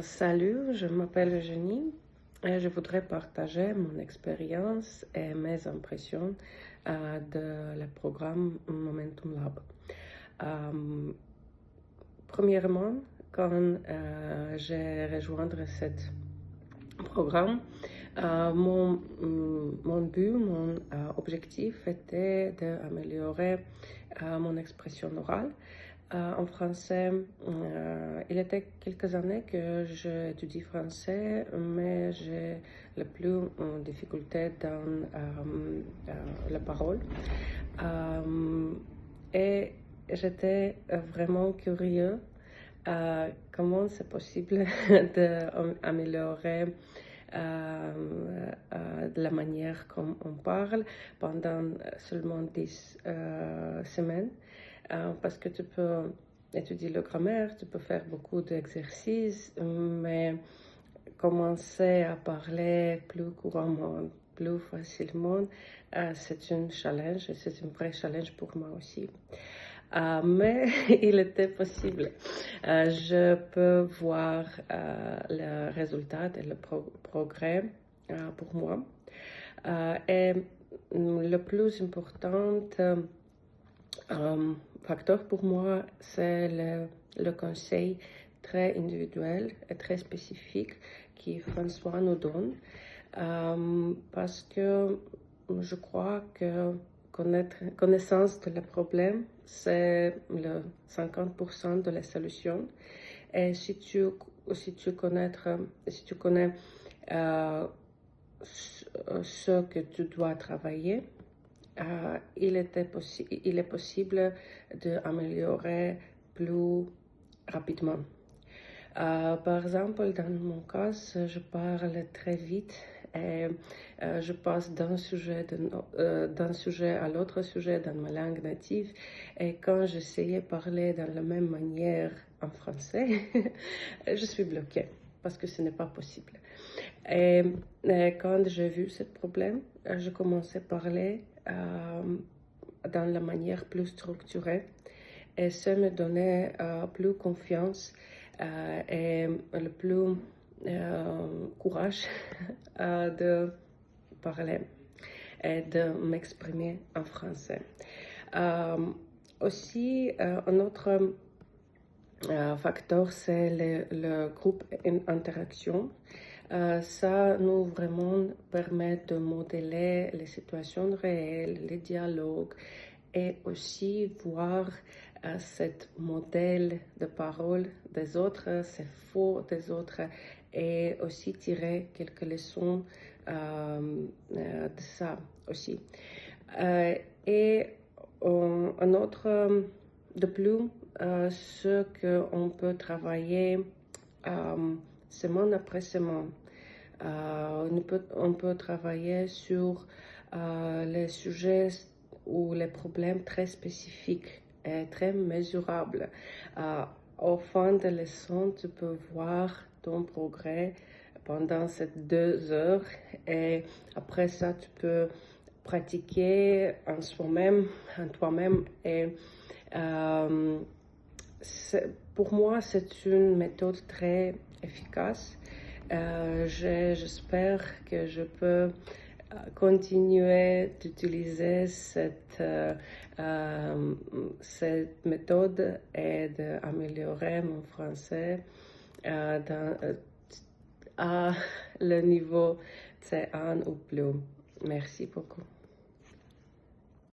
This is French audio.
Salut, je m'appelle Eugénie et je voudrais partager mon expérience et mes impressions de le programme Momentum Lab. Euh, Premièrement, quand j'ai rejoint ce programme, mon but, mon objectif était d'améliorer mon expression orale. En français, il était quelques années que j'étudie français, mais j'ai le plus de difficulté dans la parole. Et j'étais vraiment curieux comment c'est possible d'améliorer de la manière comme on parle pendant seulement 10 semaines. Parce que tu peux étudier la grammaire, tu peux faire beaucoup d'exercices, mais commencer à parler plus couramment, plus facilement, c'est un challenge, c'est un vrai challenge pour moi aussi. Mais il était possible. Je peux voir le résultat et le progrès pour moi. Et le plus important facteur pour moi, c'est le conseil très individuel et très spécifique que François nous donne. Parce que je crois que connaissance de le problème, c'est le 50% de la solution. Et si tu connais ce que tu dois travailler, il est possible d'améliorer plus rapidement. Par exemple, dans mon cas, je parle très vite et je passe d'un sujet à l'autre sujet dans ma langue native. Et quand j'essayais de parler de la même manière en français, je suis bloquée parce que ce n'est pas possible. Et quand j'ai vu ce problème, je commençais à parler dans la manière plus structurée et ça me donnait plus confiance et le plus courage de parler et de m'exprimer en français. Aussi, un autre facteur, c'est le groupe interaction. Ça nous vraiment permet de modeler les situations réelles, les dialogues et aussi voir ce modèle de parole des autres, c'est faux des autres et aussi tirer quelques leçons de ça aussi. Et un autre de plus, ce qu'on peut travailler semaine après semaine. On peut travailler sur les sujets ou les problèmes très spécifiques et très mesurables. Au fin de la leçon, tu peux voir ton progrès pendant ces 2 heures et après ça, tu peux pratiquer en soi-même, en toi-même et pour moi, c'est une méthode très efficace. J'espère que je peux continuer d'utiliser cette méthode et d'améliorer mon français à le niveau C1 ou plus. Merci beaucoup.